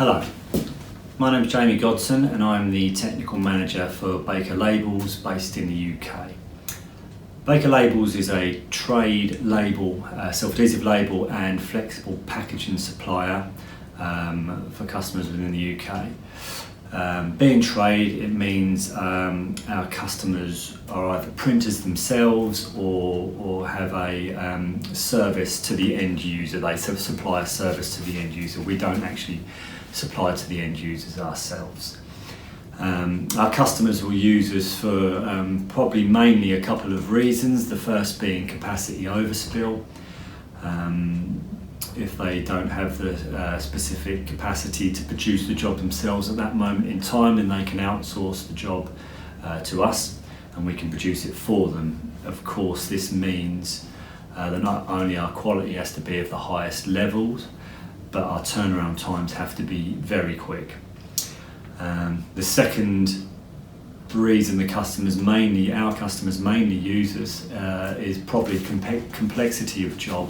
Hello, my name is Jamie Godson and I'm the Technical Manager for Baker Labels based in the UK. Baker Labels is a trade label, self-adhesive label and flexible packaging supplier for customers within the UK. Being trade, it means our customers are either printers themselves or have a service to the end user. They supply a service to the end user. We don't actually supply to the end users ourselves. Our customers will use us for probably mainly a couple of reasons. The first being capacity overspill. If they don't have the specific capacity to produce the job themselves at that moment in time, then they can outsource the job to us and we can produce it for them. Of course, this means that not only our quality has to be of the highest levels, but our turnaround times have to be very quick. The second reason our customers mainly use us is probably complexity of job.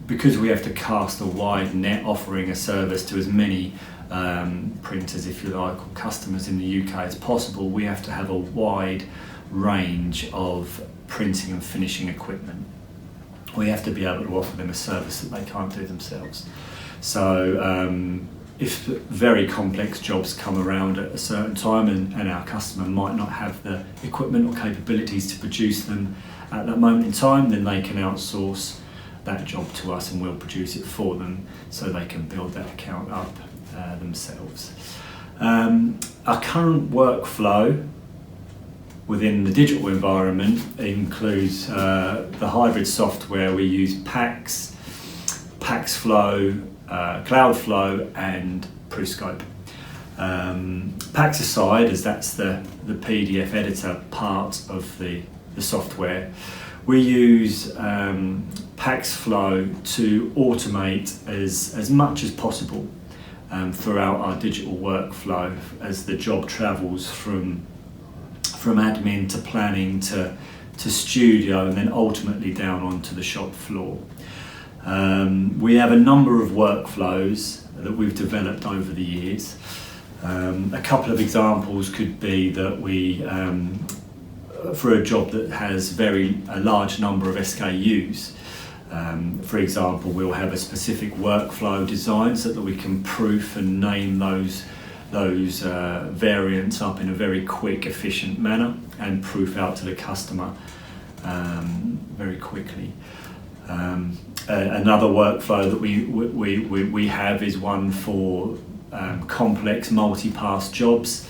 Because we have to cast a wide net, offering a service to as many printers, if you like, or customers in the UK as possible, we have to have a wide range of printing and finishing equipment. We have to be able to offer them a service that they can't do themselves. So if very complex jobs come around at a certain time and our customer might not have the equipment or capabilities to produce them at that moment in time, then they can outsource that job to us and we'll produce it for them so they can build that account up themselves. Our current workflow within the digital environment includes the hybrid software. We use PAX, PaxFlow, CloudFlow and ProScope. PAX aside, as that's the PDF editor part of the software, we use PaxFlow to automate as much as possible throughout our digital workflow as the job travels from admin to planning to studio and then ultimately down onto the shop floor. We have a number of workflows that we've developed over the years. A couple of examples could be that we, for a job that has a large number of SKUs, for example, we'll have a specific workflow design so that we can proof and name those variants up in a very quick, efficient manner and proof out to the customer very quickly. Another workflow that we have is one for complex multi-pass jobs.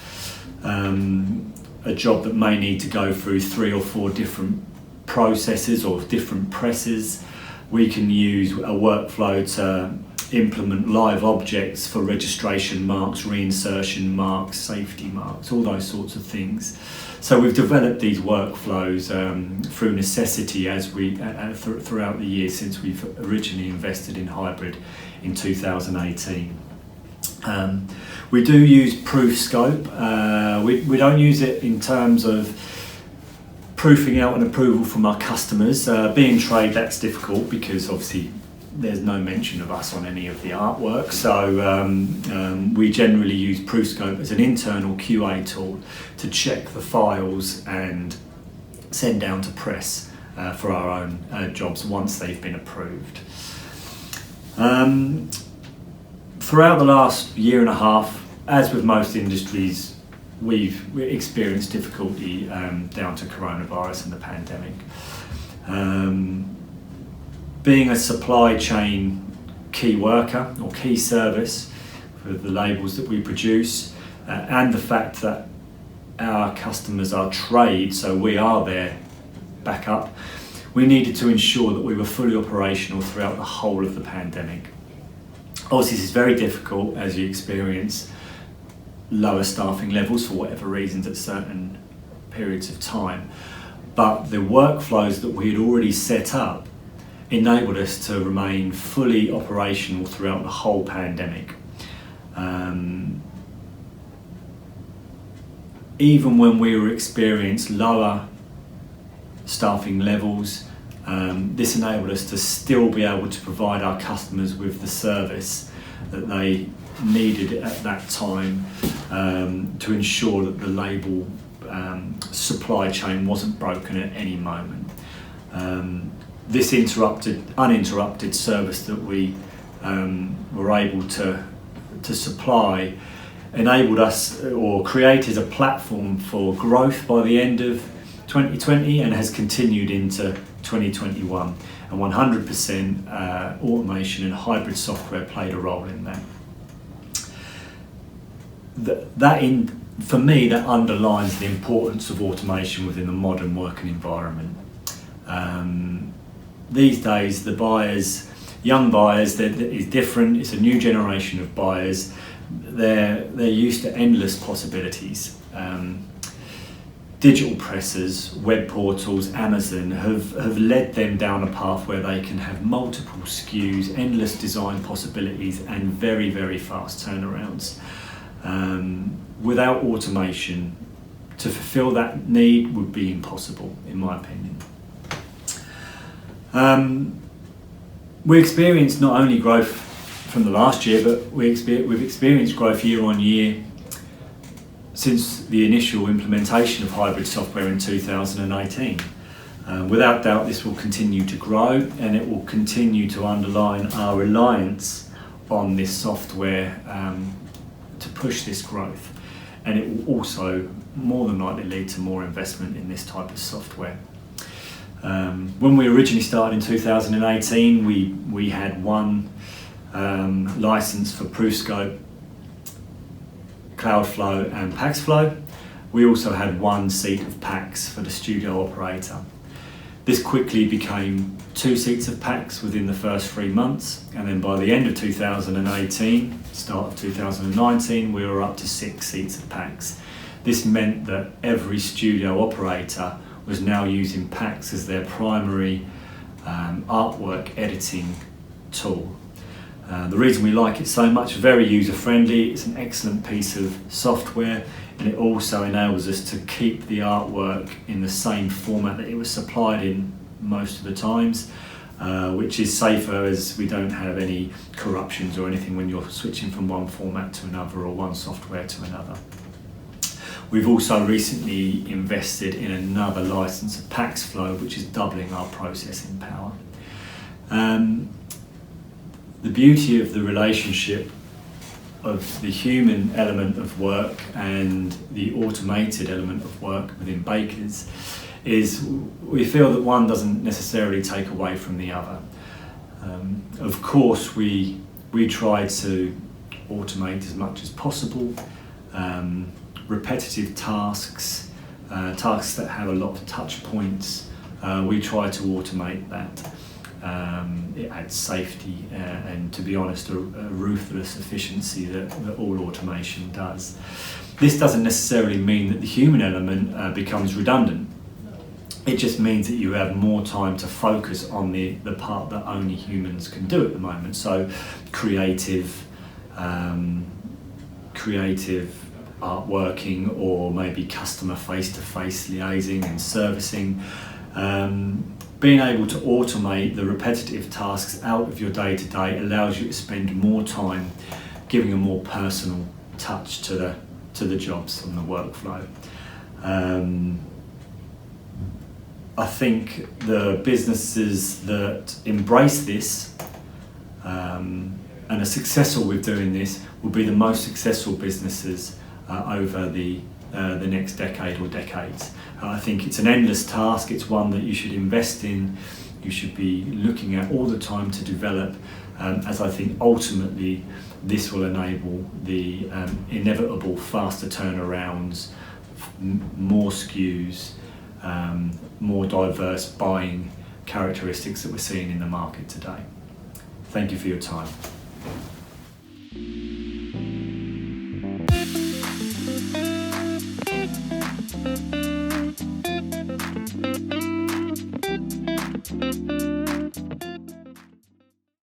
A job that may need to go through 3 or 4 different processes or different presses. We can use a workflow to implement live objects for registration marks, reinsertion marks, safety marks, all those sorts of things. So we've developed these workflows through necessity as throughout the years since we've originally invested in hybrid in 2018. We do use ProScope. We don't use it in terms of proofing out an approval from our customers. Being trade, that's difficult because obviously there's no mention of us on any of the artwork, so we generally use ProScope as an internal QA tool to check the files and send down to press for our own jobs once they've been approved. Throughout the last year and a half, as with most industries, we've experienced difficulty down to coronavirus and the pandemic. Being a supply chain key worker or key service for the labels that we produce, and the fact that our customers are trade, so we are their backup, we needed to ensure that we were fully operational throughout the whole of the pandemic. Obviously, this is very difficult as you experience lower staffing levels for whatever reasons at certain periods of time. But the workflows that we had already set up enabled us to remain fully operational throughout the whole pandemic. Even when we were experiencing lower staffing levels, this enabled us to still be able to provide our customers with the service that they needed at that time to ensure that the label supply chain wasn't broken at any moment. This uninterrupted service that we were able to supply enabled us, or created a platform for growth by the end of 2020, and has continued into 2021. And 100% automation and hybrid software played a role in that. For me, that underlines the importance of automation within the modern working environment. These days, the buyers, young buyers, is different. It's a new generation of buyers. They're used to endless possibilities. Digital presses, web portals, Amazon have led them down a path where they can have multiple SKUs, endless design possibilities, and very, very fast turnarounds. Without automation, to fulfill that need would be impossible, in my opinion. We experienced not only growth from the last year, but we've experienced growth year on year since the initial implementation of hybrid software in 2018. Without doubt, this will continue to grow, and it will continue to underline our reliance on this software to push this growth. And it will also more than likely lead to more investment in this type of software. When we originally started in 2018, we had one license for ProofScope, CloudFlow and PaxFlow. We also had one seat of Pax for the studio operator. This quickly became 2 seats of Pax within the first 3 months, and then by the end of 2018, start of 2019, we were up to 6 seats of Pax. This meant that every studio operator was now using Pax as their primary artwork editing tool. The reason we like it so much, very user-friendly, it's an excellent piece of software, and it also enables us to keep the artwork in the same format that it was supplied in most of the times, which is safer, as we don't have any corruptions or anything when you're switching from one format to another or one software to another. We've also recently invested in another license of PaxFlow, which is doubling our processing power. The beauty of the relationship of the human element of work and the automated element of work within bakers is we feel that one doesn't necessarily take away from the other. Of course, we try to automate as much as possible. Repetitive tasks, tasks that have a lot of touch points, we try to automate that. It adds safety and, to be honest, a ruthless efficiency that all automation does. This doesn't necessarily mean that the human element becomes redundant. It just means that you have more time to focus on the part that only humans can do at the moment. So creative artworking, or maybe customer face-to-face liaising and servicing. Being able to automate the repetitive tasks out of your day-to-day allows you to spend more time giving a more personal touch to the jobs and the workflow. I think the businesses that embrace this and are successful with doing this will be the most successful businesses over the next decade or decades. I think it's an endless task. It's one that you should invest in, you should be looking at all the time to develop, as I think ultimately this will enable the inevitable faster turnarounds, more SKUs, more diverse buying characteristics that we're seeing in the market today. Thank you for your time.